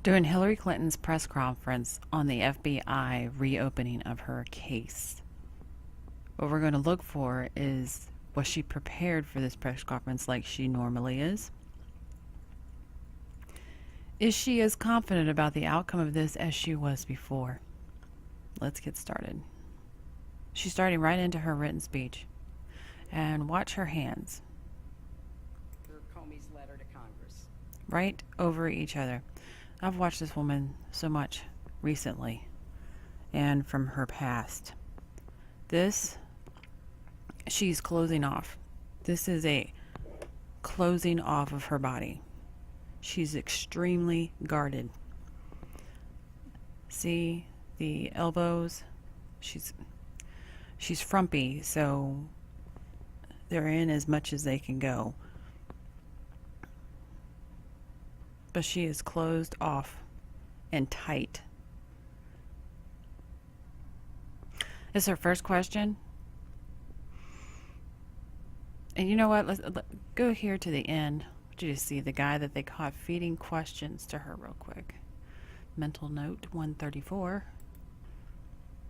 During Hillary Clinton's press conference on the FBI reopening of her case, what we're going to look for is, was she prepared for this press conference like she normally is? Is she as confident about the outcome of this as she was before? Let's get started. She's starting right into her written speech. And watch her hands. Comey's letter to Congress. Right over each other. I've watched this woman so much recently and from her past. This, she's closing off. This is a closing off of her body. She's extremely guarded. See the elbows? She's frumpy, so they're in as much as they can go. But she is closed off and tight. This is her first question. And you know what? Let's go here to the end. I want you to see the guy that they caught feeding questions to her real quick. Mental note 134.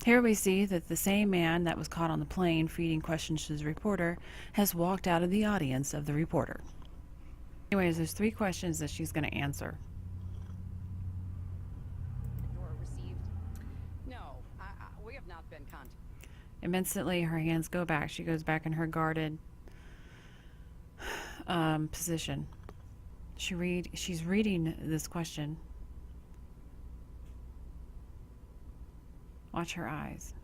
Here we see that the same man that was caught on the plane feeding questions to the reporter has walked out of the audience of the reporter. Anyways, there's 3 questions that she's going to answer. Received? No, we have not been contacted. Instantly, her hands go back. She goes back in her guarded position. She's reading this question. Watch her eyes.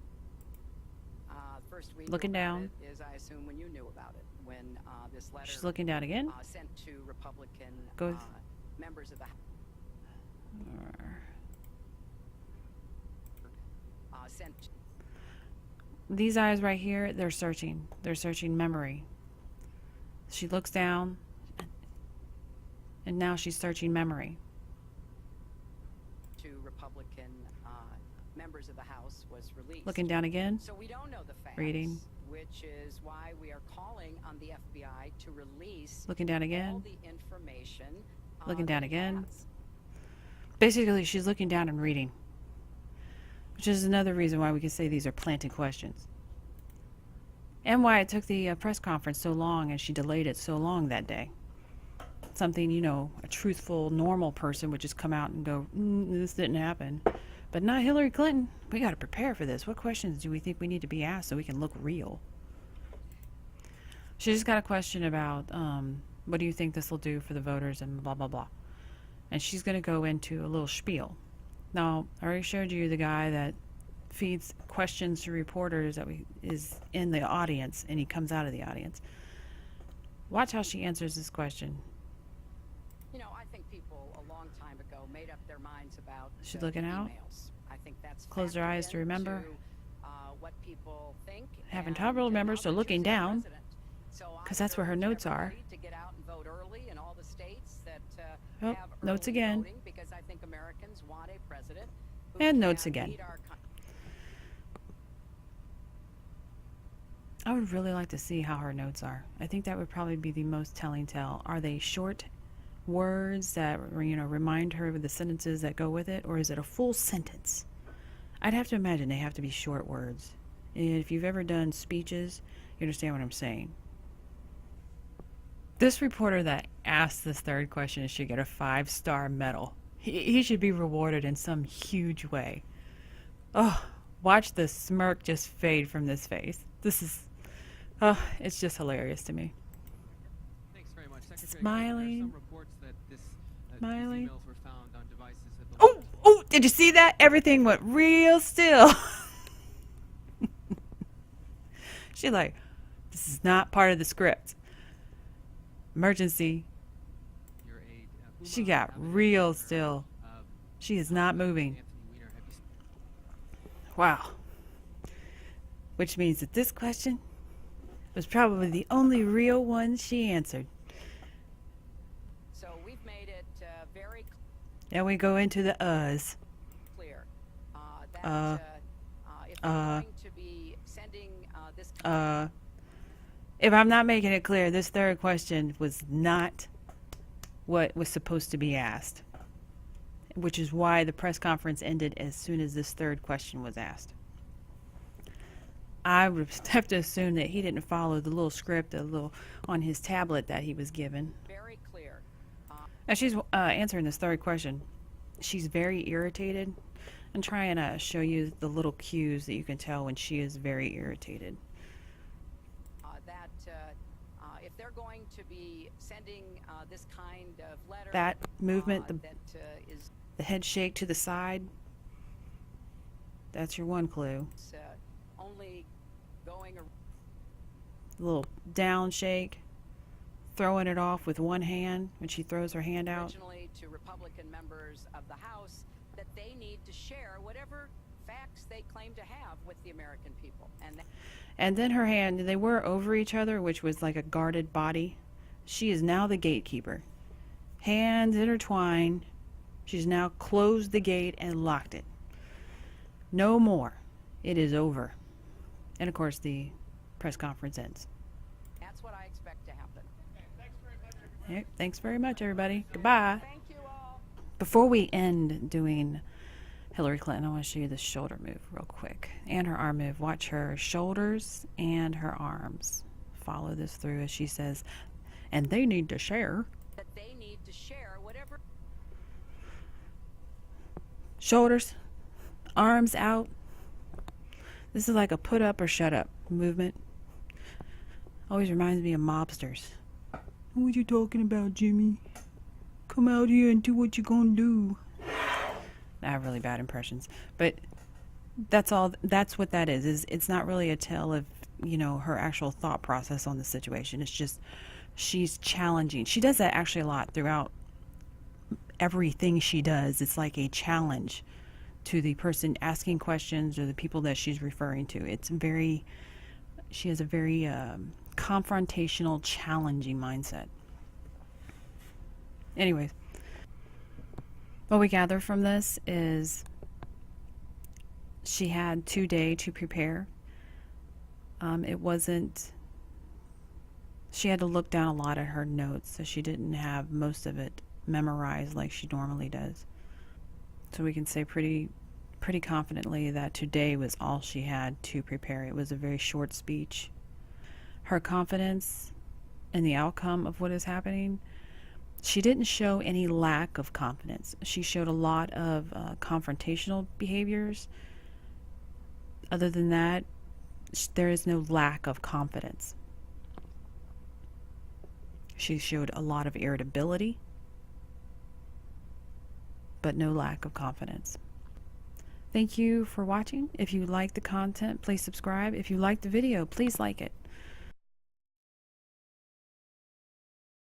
First we Looking down. Is I assume when you knew about it, when this letter She's looking down again. Sent to Republican Go members of the sent. These eyes right here, they're searching. They're searching memory. She looks down, and now she's searching memory. To Republican members of the House was released. Looking down again. So we don't know the facts. Reading. Which is why we are calling on the FBI to release Looking down again. all the information. Looking down again. Basically, she's looking down and reading. Which is another reason why we can say these are planted questions. And why it took the press conference so long and she delayed it so long that day. Something, you know, a truthful, normal person would just come out and go, this didn't happen. But not Hillary Clinton. We got to prepare for this. What questions do we think we need to be asked so we can look real? She just got a question about, what do you think this will do for the voters and blah, blah, blah. And she's going to go into a little spiel. Now, I already showed you the guy that feeds questions to reporters that is in the audience, and he comes out of the audience. Watch how she answers this question. You know, I think people a long time ago made up their minds about She's looking out. emails. I think that's Closed her eyes to remember. What people think. Having trouble to remember, so looking down, because that's where her notes are. To get out and vote early in all the states that Oh, have notes early again. voting, because I think Americans want a president who And can notes again. lead our country. I would really like to see how her notes are. I think that would probably be the most telling tale. Are they short words that, you know, remind her of the sentences that go with it, or is it a full sentence? I'd have to imagine they have to be short words. And if you've ever done speeches, you understand what I'm saying. This reporter that asked this third question should get a 5-star medal. He should be rewarded in some huge way. Oh, watch the smirk just fade from this face. This is, oh, it's just hilarious to me. Thanks very much, Secretary. Smiling. There are some reports that these Smiling. emails were found on devices at the Oh, oh, did you see that? Everything went real still. She's like, this is not part of the script. Emergency. your aide. She Huma got Abedin, real or, still. uh, She is not moving. Anthony Weiner. Have you Wow. Which means that this question was probably the only real one she answered. So we've made it very Now we go into the clear that if uh, we're going to be sending this If I'm not making it clear, this third question was not what was supposed to be asked. which is why the press conference ended as soon as this third question was asked. I would have to assume that he didn't follow the little script on his tablet that he was given. Very clear. As she's answering this third question, she's very irritated. I'm trying to show you the little cues that you can tell when she is very irritated. That if they're going to be sending this kind of letter, That movement, that is the head shake to the side, that's your one clue. only going around. The little down shake, throwing it off with one hand when she throws her hand out. Originally to Republican members of the House that they need to share whatever facts they claim to have with the American people. And then her hand, they were over each other, which was like a guarded body. She is now the gatekeeper. Hands intertwined. She's now closed the gate and locked it. No more. It is over. And of course, the press conference ends. That's what I expect to happen. Hey, thanks very much, everybody. Goodbye. Thank you all. Before we end doing Hillary Clinton, I want to show you the shoulder move real quick and her arm move. Watch her shoulders and her arms. Follow this through as she says, and they need to share. That they need to share whatever. Shoulders, arms out. This is like a put up or shut up movement. Always reminds me of mobsters. What you talking about, Jimmy? Come out here and do what you gonna do. I have really bad impressions, but that's all. That's what that is it's not really a tale of, you know, her actual thought process on the situation. It's just she's challenging. She does that actually a lot throughout everything she does. It's like a challenge to the person asking questions or the people that she's referring to. She has a very confrontational, challenging mindset. Anyways, what we gather from this is she had 2 days to prepare. She had to look down a lot at her notes, so she didn't have most of it memorized like she normally does. So we can say pretty confidently that today was all she had to prepare. It was a very short speech. Her confidence in the outcome of what is happening, she didn't show any lack of confidence. She showed a lot of confrontational behaviors. Other than that, there is no lack of confidence. She showed a lot of irritability, but no lack of confidence. Thank you for watching. If you like the content, please subscribe. If you like the video, please like it.